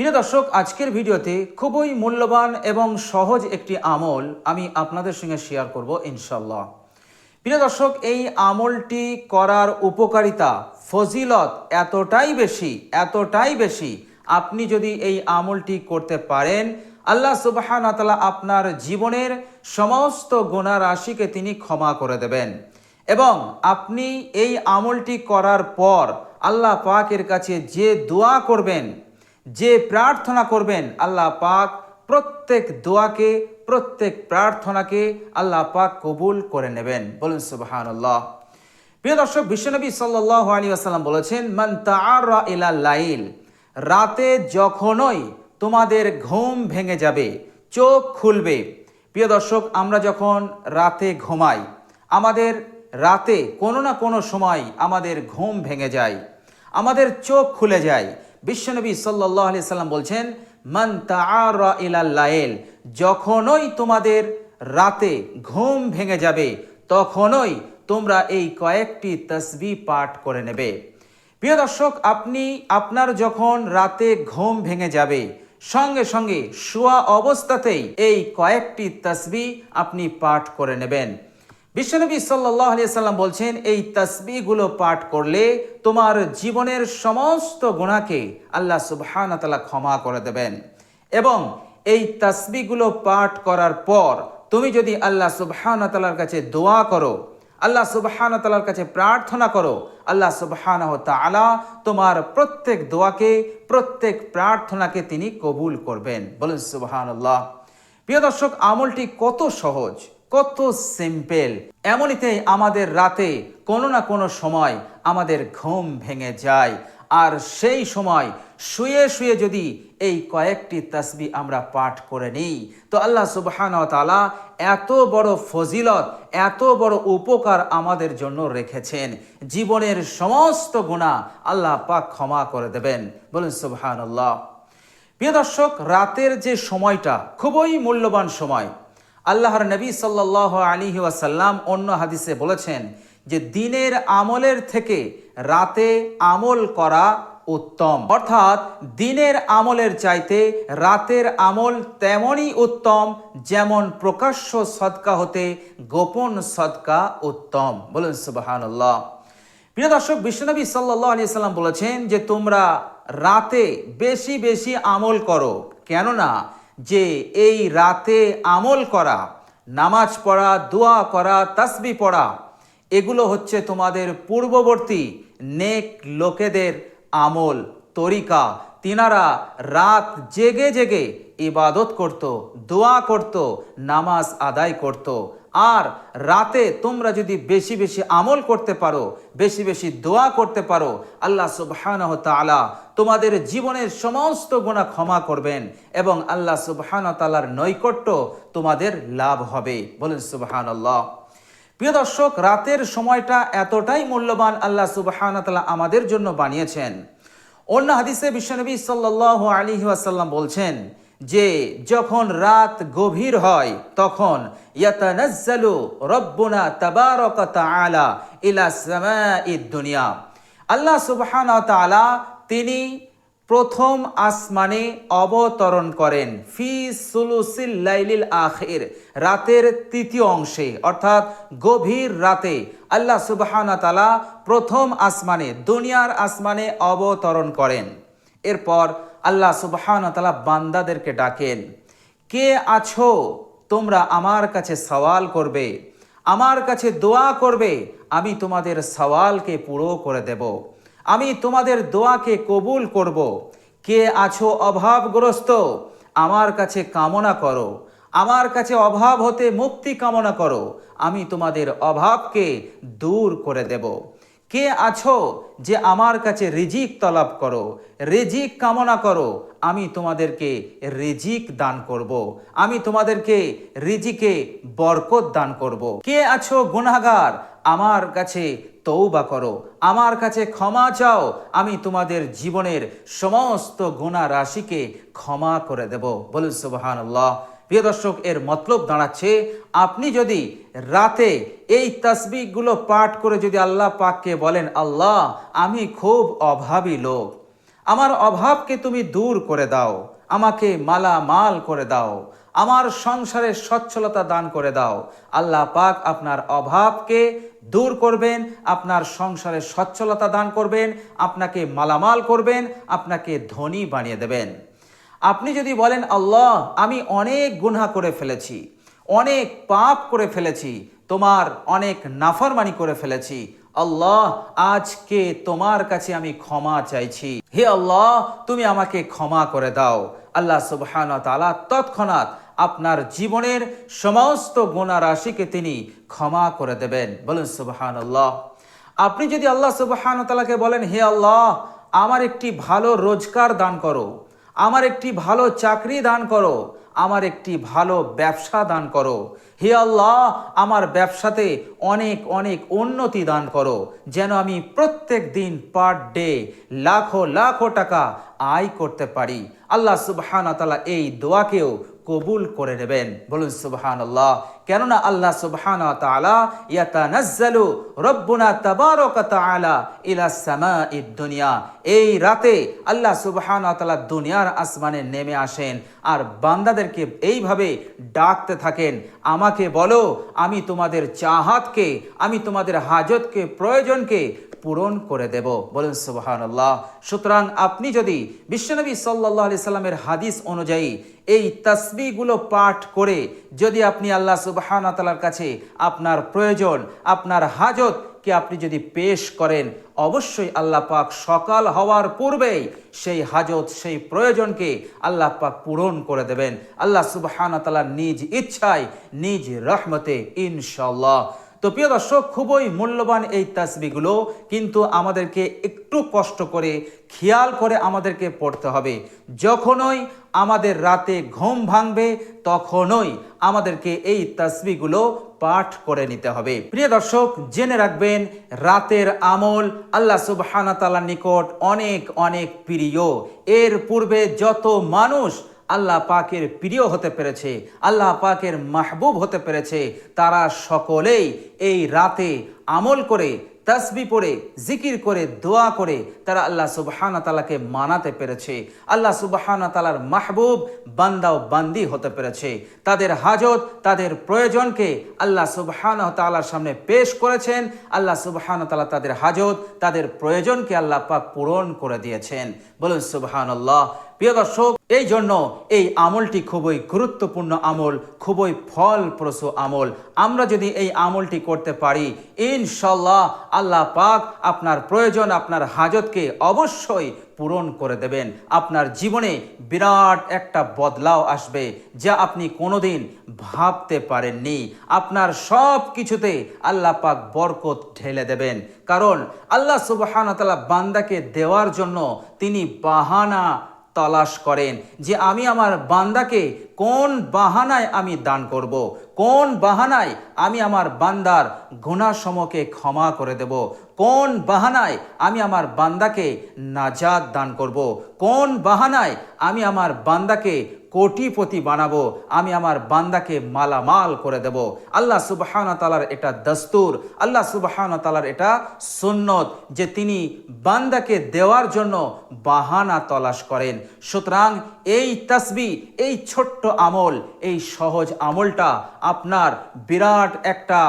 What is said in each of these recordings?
প্রিয় দর্শক, আজকের ভিডিওতে খুবই মূল্যবান এবং সহজ একটি আমল আমি আপনাদের সঙ্গে শেয়ার করব ইনশাল্লাহ। প্রিয় দর্শক, এই আমলটি করার উপকারিতা ফজিলত এতটাই বেশি, আপনি যদি এই আমলটি করতে পারেন, আল্লাহ সুবহানাহু ওয়া তাআলা আপনার জীবনের সমস্ত গুনাহ রাশিকে তিনি ক্ষমা করে দেবেন। এবং আপনি এই আমলটি করার পর আল্লাহ পাকের কাছে যে দোয়া করবেন, যে প্রার্থনা করবেন, আল্লাহ পাক প্রত্যেক দোয়াকে, প্রত্যেক প্রার্থনাকে আল্লাহ পাক কবুল করে নেবেন। বলুন সুবহানাল্লাহ। প্রিয় দর্শক, বিশ্বনবী সাল্লাল্লাহু আলাইহি ওয়াসাল্লাম বলেছেন, মান তাআরা ইলাল লাইল, রাতে যখনই তোমাদের ঘুম ভেঙে যাবে, চোখ খুলবে। প্রিয় দর্শক, আমরা যখন রাতে ঘুমাই, আমাদের রাতে কোনো না কোনো সময় আমাদের ঘুম ভেঙে যায়, আমাদের চোখ খুলে যায়। বিশ্বনবী সাল্লাল্লাহু আলাইহি সাল্লাম বলছেন, মান তাআরা ইলাল লাইল, যখনই তোমাদের রাতে ঘুম ভেঙে যাবে তখনই তোমরা এই কয়েকটি তাসবিহ পাঠ করে নেবে। প্রিয় দর্শক, আপনার যখন রাতে ঘুম ভেঙে যাবে, সঙ্গে সঙ্গে শোয়া অবস্থাতেই এই কয়েকটি তাসবিহ আপনি পাঠ করে নেবেন। বিশ্বনবী সাল্লাল্লাহু আলাইহি সাল্লাম বলছেন, এই তাসবিহগুলো পাঠ করলে তোমার জীবনের সমস্ত গুনাহকে আল্লাহ সুবহানাহু ওয়া তাআলা ক্ষমা করে দেবেন। এবং এই তাসবিহগুলো পাঠ করার পর তুমি যদি আল্লাহ সুবহানাহু ওয়া তাআলার কাছে দোয়া করো, আল্লাহ সুবহানাহু ওয়া তাআলার কাছে প্রার্থনা করো, আল্লাহ সুবহানাহু ওয়া তাআলা তোমার প্রত্যেক দোয়াকে, প্রত্যেক প্রার্থনাকে তিনি কবুল করবেন। বলুন সুবহানাল্লাহ। প্রিয় দর্শক, আমলটি কত সহজ, কত সিম্পল। এমনিতেই আমাদের রাতে কোনো না কোনো সময় আমাদের ঘুম ভেঙে যায়, আর সেই সময় শুয়ে শুয়ে যদি এই কয়েকটি তাসবিহ আমরা পাঠ করে নিই, তো আল্লাহ সুবহানাহু ওয়া তাআলা এত বড় ফজিলত, এত বড় উপকার আমাদের জন্য রেখেছেন। জীবনের সমস্ত গুনাহ আল্লাহ পাক ক্ষমা করে দেবেন। বলুন সুবহানাল্লাহ। প্রিয় দর্শক, রাতের যে সময়টা খুবই মূল্যবান সময়। আল্লাহর নবী সাল্লাল্লাহু আলাইহি ওয়াসাল্লাম অন্য হাদিসে বলেছেন যে দিনের আমলের থেকে রাতে আমল করা উত্তম। অর্থাৎ দিনের আমলের চাইতে রাতের আমল তেমনই উত্তম যেমন প্রকাশ্য সদকা হতে গোপন সদকা উত্তম। বলুন সুবহানাল্লাহ। প্রিয় দর্শক, বিশ্বনবী সাল্লাল্লাহু আলাইহি সাল্লাম বলেছেন যে তোমরা রাতে বেশি বেশি আমল করো। কেননা যে এই রাতে আমল করা, নামাজ পড়া, দোয়া করা, তাসবিহ পড়া, এগুলো হচ্ছে তোমাদের পূর্ববর্তী নেক লোকেদের আমল তরিকা। তিনারা রাত জেগে জেগে ইবাদত করত, দোয়া করত, নামাজ আদায় করত। আর রাতে তোমরা যদি বেশি বেশি আমল করতে পারো, বেশি বেশি দোয়া করতে পারো, আল্লাহ সুবহানাহু ওয়া তাআলা তোমাদের জীবনের সমস্ত গুনাহ ক্ষমা করবেন এবং আল্লাহ সুবহানাহু ওয়া তাআলার নৈকট্য তোমাদের লাভ হবে। বলেন সুবহানাল্লাহ। প্রিয় দর্শক, রাতের সময়টা এতটাই মূল্যবান আল্লাহ সুবহানাহু ওয়া তাআলা আমাদের জন্য বানিয়েছেন। অন্য হাদিসে বিশ্বনবী সাল্লাল্লাহু আলাইহি ওয়াসাল্লাম বলছেন যে যখন রাত গভীর হয় তখন ইয়াতানাজ্জালু রব্বুনা তাবারাকা তাআলা ইলা সামাঈদ দুনিয়া, আল্লাহ সুবহানাহু ওয়া তাআলা তিনি প্রথম আসমানে অবতরণ করেন। ফি সুলুসিল লাইলিল আখির, রাতের তৃতীয় অংশে, অর্থাৎ গভীর রাতে আল্লাহ সুবহানাহু ওয়া তাআলা প্রথম আসমানে, দুনিয়ার আসমানে অবতরণ করেন। এরপর আল্লাহ সুবহানাহু ওয়া তাআলা বান্দাদেরকে ডাকেন, কে আছো তোমরা আমার কাছে সওয়াল করবে, আমার কাছে দোয়া করবে, আমি তোমাদের সওয়ালকে পুরো করে দেব, আমি তোমাদের দোয়াকে কবুল করব। কে আছো অভাবগ্রস্ত, আমার কাছে কামনা করো, আমার কাছে অভাব হতে মুক্তি কামনা করো, আমি তোমাদের অভাবকে দূর করে দেব। কে আছো যে আমার কাছে রিজিক তলব করো, রিজিক কামনা করো, আমি তোমাদেরকে রিজিক দান করব, আমি তোমাদেরকে রিজিকে বরকত দান করব। কে আছো গুনাহগার, আমার কাছে তওবা করো, আমার কাছে ক্ষমা চাও, আমি তোমাদের জীবনের সমস্ত গুনাহ রাশিকে ক্ষমা করে দেব। বলুন সুবহানাল্লাহ। প্রিয় দর্শক, এর মতলব দাঁড়াচ্ছে আপনি যদি রাতে এই তাসবিহগুলো পাঠ করে যদি আল্লাহ পাককে বলেন, আল্লাহ আমি খুব অভাবী লোক, আমার অভাবকে তুমি দূর করে দাও, আমাকে মালামাল করে দাও, আমার সংসারে সচ্ছলতা দান করে দাও। আল্লাহ পাক আপনার অভাবকে দূর করবেন, আপনার সংসারে সচ্ছলতা দান করবেন, আপনাকে মালামাল করবেন, আপনাকে ধনী বানিয়ে দেবেন। আপনি যদি বলেন আল্লাহ আমি অনেক গুনাহ করে ফেলেছি, অনেক পাপ করে ফেলেছি, তোমার অনেক নাফরমানি করে ফেলেছি, আল্লাহ আজকে তোমার কাছে আমি ক্ষমা চাইছি, হে আল্লাহ তুমি আমাকে ক্ষমা করে দাও। আল্লাহ সুবহানাহু ওয়া তাআলা তৎক্ষণাৎ আপনার জীবনের সমস্ত গুনাহ রাশিকে তিনি ক্ষমা করে দেবেন। বলুন সুবহানাল্লাহ। আপনি যদি আল্লাহ সুবহানাহু ওয়া তাআলাকে বলেন হে আল্লাহ আমার একটি ভালো রোজগার দান করো, আমার একটি ভালো চাকরি দান করো, আমার একটি ভালো ব্যবসা দান করো, হে আল্লাহ আমার ব্যবসাতে অনেক অনেক উন্নতি দান করো, যেন আমি প্রত্যেক দিন পার ডে লাখো লাখো টাকা আয় করতে পারি। আল্লাহ সুবহানাহু ওয়া তাআলা এই দোয়াকেও কবুল করে নেবেন। বলুন সুবহানাল্লাহ। কেননা আল্লাহ সুবহানাহু ওয়া তাআলা ইয়াতানাজ্জালু রব্বুনা তাবারাকা তাআলা ইলা সামাঈদ দুনিয়া, এই রাতে আল্লাহ সুবহানাহু ওয়া তাআলা দুনিয়ার আসমানে নেমে আসেন আর বান্দাদেরকে এইভাবে ডাকতে থাকেন, আমাকে বলো আমি তোমাদের চাহাতকে, আমি তোমাদের হাজতকে, প্রয়োজনকে পূরণ করে দেব। বলুন সুবহানাল্লাহ। সুতরাং আপনি যদি বিশ্বনবী সাল্লাল্লাহু আলাইহি সাল্লামের হাদিস অনুযায়ী এই তাসবিহগুলো পাঠ করে যদি আপনি আল্লাহ সুবহানাহু ওয়া তাআলার কাছে আপনার প্রয়োজন, আপনার হাজতকে আপনি যদি পেশ করেন, অবশ্যই আল্লাহ পাক সকাল হওয়ার পূর্বেই সেই হাজত, সেই প্রয়োজনকে আল্লাহ পাক পূরণ করে দেবেন আল্লাহ সুবহানাহু ওয়া তাআলা নিজ ইচ্ছায়, নিজ রহমতে ইনশাআল্লাহ। তো প্রিয় দর্শক, খুবই মূল্যবান এই তাসবিহগুলো, কিন্তু আমাদেরকে একটু কষ্ট করে খেয়াল করে আমাদেরকে পড়তে হবে। যখনই আমাদের রাতে ঘুম ভাঙবে তখনই আমাদেরকে এই তাসবিহগুলো পাঠ করে নিতে হবে। প্রিয় দর্শক, জেনে রাখবেন রাতের আমল আল্লাহ সুবহানাহু ওয়া তাআলার নিকট অনেক অনেক প্রিয়। এর পূর্বে যত মানুষ আল্লাহ পাকের প্রিয় হতে পেরেছে, আল্লাহ পাকের মাহবুব হতে পেরেছে, তারা সকলেই এই রাতে আমল করে, তাসবিহ পড়ে, জিকির করে, দোয়া করে তারা আল্লাহ সুবহানাহু ওয়া তাআলাকে মানাতে পেরেছে, আল্লাহ সুবহানাহু ওয়া তাআলার মাহবুব বান্দা ও বান্দি হতে পেরেছে। তাদের হাজত, তাদের প্রয়োজনকে আল্লাহ সুবহানাহু ওয়া তাআলার সামনে পেশ করেছেন, আল্লাহ সুবহানাহু ওয়া তাআলা তাদের হাজত, তাদের প্রয়োজনকে আল্লাহ পাক পূরণ করে দিয়েছেন। বলুন সুবহানাল্লাহ। প্রিয় দর্শক, এই জন্য এই আমলটি খুবই গুরুত্বপূর্ণ আমল, খুবই ফলপ্রসূ আমল। আমরা যদি এই আমলটি করতে পারি ইনশাআল্লাহ আল্লাহ পাক আপনার প্রয়োজন, আপনার হাজতকে অবশ্যই পূরণ করে দেবেন। আপনার জীবনে বিরাট একটা বদলাও আসবে যা আপনি কোনোদিন ভাবতে পারেননি। আপনার সব কিছুতে আল্লাহ পাক বরকত ঢেলে দেবেন, কারণ আল্লাহ সুবহানাহু ওয়া তাআলা বান্দাকে দেওয়ার জন্য তিনি বাহানা তালাশ করেন যে আমি আমার বান্দাকে কোন বাহানায় আমি দান করব, কোন বাহানায় আমি আমার বান্দার গুনাহসমূহকে ক্ষমা করে দেব, কোন বাহানায় আমি আমার বান্দাকে নাজাত দান করব, কোন বাহানায় আমি আমার বান্দাকে কোটিপতি বানাবো, আমি আমার বান্দাকে মালামাল করে দেব। আল্লাহ সুবহানাহু ওয়া তাআলার এটা দস্তুর, আল্লাহ সুবহানাহু ওয়া তাআলার এটা সুন্নত যে তিনি বান্দাকে দেওয়ার জন্য বাহানা তলাশ করেন। সুতরাং এই তাসবিহ, এই ছোট্ট আমল, এই সহজ আমলটা আপনার বিরাট একটা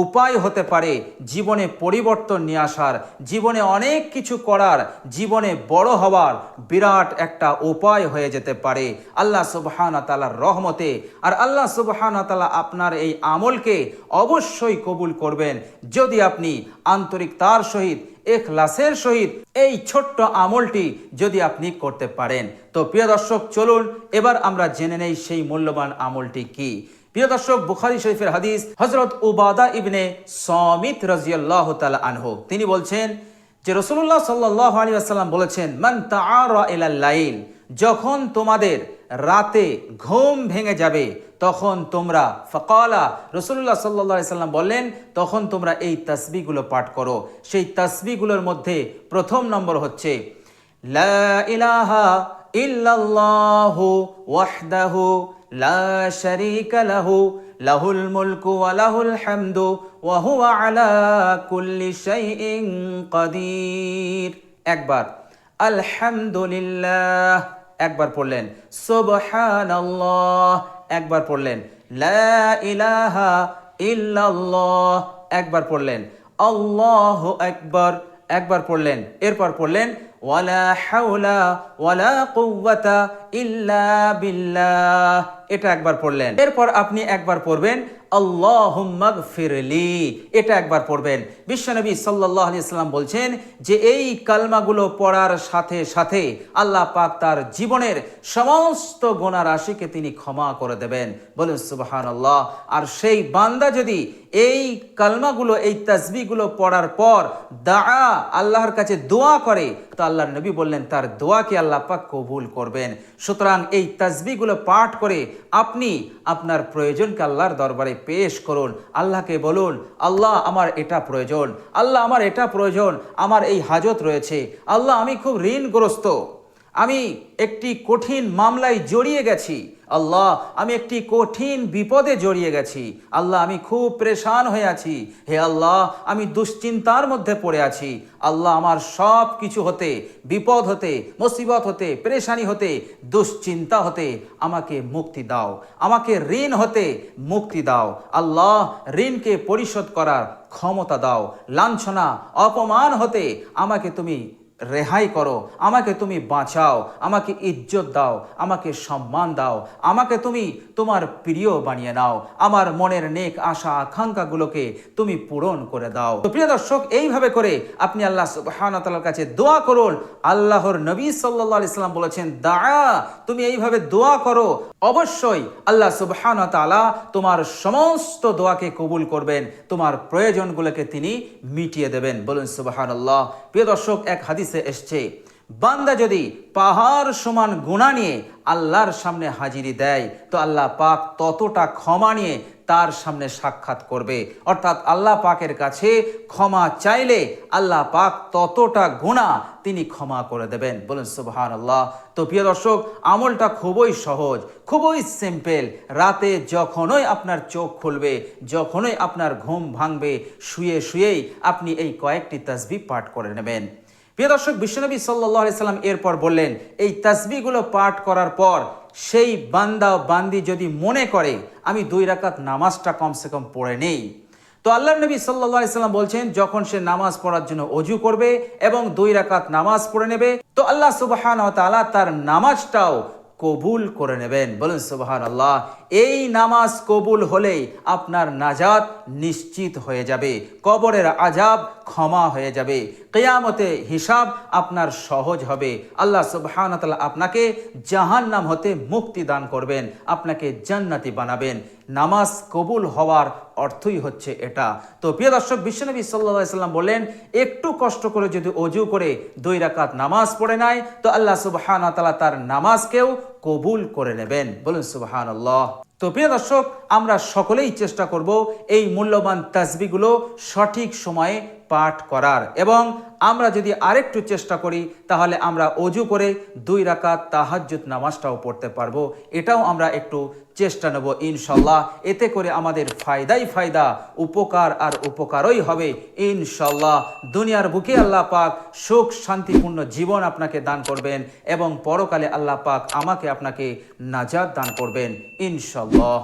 উপায় হতে পারে জীবনে পরিবর্তন নিয়ে আসার, জীবনে অনেক কিছু করার, জীবনে বড় হওয়ার বিরাট একটা উপায় হয়ে যেতে পারে আল্লাহ সুবহানাহু ওয়া তাআলার রহমতে। আর আল্লাহ সুবহানাহু ওয়া তাআলা আপনার এই আমলকে অবশ্যই কবুল করবেন যদি আপনি আন্তরিকতার সহিত, ইখলাসের সহিত এই ছোট্ট আমলটি যদি আপনি করতে পারেন। তো প্রিয় দর্শক, চলুন এবার আমরা জেনে নেই সেই মূল্যবান আমলটি কি। প্রিয় দর্শক, বুখারী শরীফের হাদিস, হযরত উবাদা ইবনে সামিত রাদিয়াল্লাহু তাআলা আনহু তিনি বলছেন যে রাসূলুল্লাহ সাল্লাল্লাহু আলাইহি ওয়াসাল্লাম বলেছেন, মান তাআরা ইলাল লাইল, যখন তোমাদের রাতে ঘুম ভেঙে যাবে তখন তোমরা, ফাকালা রাসূলুল্লাহ সাল্লাল্লাহু আলাইহি ওয়াসাল্লাম বললেন, তখন তোমরা এই তাসবিহগুলো পাঠ করো। সেই তাসবিহগুলোর মধ্যে প্রথম নম্বর হচ্ছে লা ইলাহা ইল্লাল্লাহু ওয়াহদাহু লা শারীকা লাহু লাহুল মুলকু ওয়া লাহুল হামদু ওয়া হুয়া আলা কুল্লি শাইইন কাদির। একবার আলহামদুলিল্লাহ, একবার পড়লেন সুবহানাল্লাহ, একবার পড়লেন লা ইলাহা ইল্লাল্লাহ, একবার পড়লেন আল্লাহু আকবার, একবার পড়লেন, এরপর পড়লেন ওয়ালা হাওলা ওয়ালা কুওয়াতা ইল্লা বিল্লাহ, এটা একবার পড়লেন। এরপর আপনি একবার পড়বেন আল্লাহুম্মা গফিরলি, এটা একবার পড়বেন। বিশ্বনবী সাল্লাল্লাহু আলাইহি সাল্লাম বলছেন যে এই কালমাগুলো পড়ার সাথে সাথে আল্লাহ পাক তার জীবনের সমস্ত গুনাহ রাশিকে তিনি ক্ষমা করে দেবেন। বলুন সুবহানাল্লাহ। আর সেই বান্দা যদি এই কালমাগুলো, এই তাসবিহগুলো পড়ার পর আল্লাহর কাছে দোয়া করে, তো আল্লাহর নবী বললেন তার দোয়াকে আল্লাহ পাক কবুল করবেন। সুতরাং এই তাসবিহগুলো পাঠ করে আপনি আপনার প্রয়োজনকে আল্লাহর দরবারে পেশ করুন। আল্লাহকে বলুন, আল্লাহ আমার এটা প্রয়োজন, আল্লাহ আমার এটা প্রয়োজন, আমার এই হাজত রয়েছে, আল্লাহ আমি খুব ঋণগ্রস্ত, আমি একটি কঠিন মামলায় জড়িয়ে গেছি, আল্লাহ আমি একটি কঠিন বিপদে জড়িয়ে গেছি, আল্লাহ আমি খুব পরেশান হয়ে আছি, হে আল্লাহ আমি দুশ্চিন্তার মধ্যে পড়ে আছি, আল্লাহ আমার সব কিছু হতে, বিপদ হতে, মুসিবত হতে, পেরেশানি হতে, দুশ্চিন্তা হতে আমাকে মুক্তি দাও, আমাকে ঋণ হতে মুক্তি দাও, আল্লাহ ঋণকে পরিশোধ করার ক্ষমতা দাও, লাঞ্ছনা অপমান হতে আমাকে তুমি রেহাই করো, আমাকে তুমি বাঁচাও, আমাকে ইজ্জত দাও, আমাকে সম্মান দাও, আমাকে তুমি তোমার প্রিয় বানিয়ে নাও, আমার মনের নেক আশা আকাঙ্ক্ষাগুলোকে তুমি পূরণ করে দাও। তো প্রিয় দর্শক, এইভাবে করে আপনি আল্লাহ সুবহানাহু ওয়া তাআলার কাছে দোয়া করুন। আল্লাহর নবী সাল্লাল্লাহু আলাইহি সাল্লাম বলেছেন, তুমি এইভাবে দোয়া করো, অবশ্যই আল্লাহ সুবহানাহু ওয়া তাআলা তোমার সমস্ত দোয়াকে কবুল করবেন, তোমার প্রয়োজনগুলোকে তিনি মিটিয়ে দেবেন। বলুন সুবহানাল্লাহ। প্রিয় দর্শক, এক হাদিসে এসছে, বান্দা যদি পাহাড় সমান গুনাহ নিয়ে আল্লাহর সামনে হাজিরি দেয়, তো আল্লাহ পাক ততটা ক্ষমা নিয়ে তার সামনে সাক্ষাৎ করবে। অর্থাৎ আল্লাহ পাকের কাছে ক্ষমা চাইলে আল্লাহ পাক ততটা গুনাহ তিনি ক্ষমা করে দেবেন। বলুন সুবহানাল্লাহ। তো প্রিয় দর্শক, আমলটা খুবই সহজ, খুবই সিম্পল। রাতে যখনই আপনার চোখ খুলবে, যখনই আপনার ঘুম ভাঙবে, শুয়ে শুয়েই আপনি এই কয়েকটি তাসবিহ পাঠ করে নেবেন। প্রিয় দর্শক, বিশ্বনবী সাল্লাল্লাহু আলাইহি সাল্লাম এরপর বললেন, এই তাসবিহগুলো পাঠ করার পর সেই বান্দা বান্দি যদি মনে করে আমি 2 রাকাত নামাজটা কমসে কম পড়ে নেই, তো আল্লাহর নবী সাল্লাল্লাহু আলাইহি সাল্লাম বলছেন যখন সে নামাজ পড়ার জন্য ওযু করবে এবং 2 রাকাত নামাজ পড়ে নেবে, তো আল্লাহ সুবহানাহু ওয়া তাআলা তার নামাজটাও কবুল করে নেবেন। বলুন সুবহানাল্লাহ। এই নামাজ কবুল হলেই আপনার নাজাত নিশ্চিত হয়ে যাবে, কবরের আযাব ক্ষমা হয়ে যাবে, কিয়ামতে হিসাব আপনার সহজ হবে, আল্লাহ সুবহানাহু ওয়া তাআলা আপনাকে জাহান্নাম হতে মুক্তি দান করবেন, আপনাকে জান্নাতি বানাবেন। নামাজ কবুল হওয়ার অর্থই হচ্ছে এটা। তো প্রিয় দর্শক, বিশ্বনবী সাল্লাল্লাহু আলাইহি সাল্লাম বললেন, একটু কষ্ট করে যদি ওযু করে 2 রাকাত নামাজ পড়ে নেয়, তো আল্লাহ সুবহানাহু ওয়া তাআলা তার নামাজকেও কবুল করে নেবেন। বলুন সুবহানাল্লাহ। তো প্রিয় দর্শক, আমরা সকলেই চেষ্টা করব এই মূল্যবান তাসবিহগুলো সঠিক সময়ে পাঠ করার, এবং আমরা যদি আরেকটু চেষ্টা করি তাহলে আমরা ওযু করে 2 রাকাত তাহাজ্জুদ নামাজটাও পড়তে পারবো। এটাও আমরা একটু চেষ্টা নেব ইনশাল্লাহ। এতে করে আমাদের ফায়দাই ফায়দা, উপকার আর উপকারই হবে ইনশাল্লাহ। দুনিয়ার বুকে আল্লাহ পাক সুখ শান্তিপূর্ণ জীবন আপনাকে দান করবেন, এবং পরকালে আল্লাহ পাক আমাকে আপনাকে নাজাত দান করবেন ইনশাল্লাহ।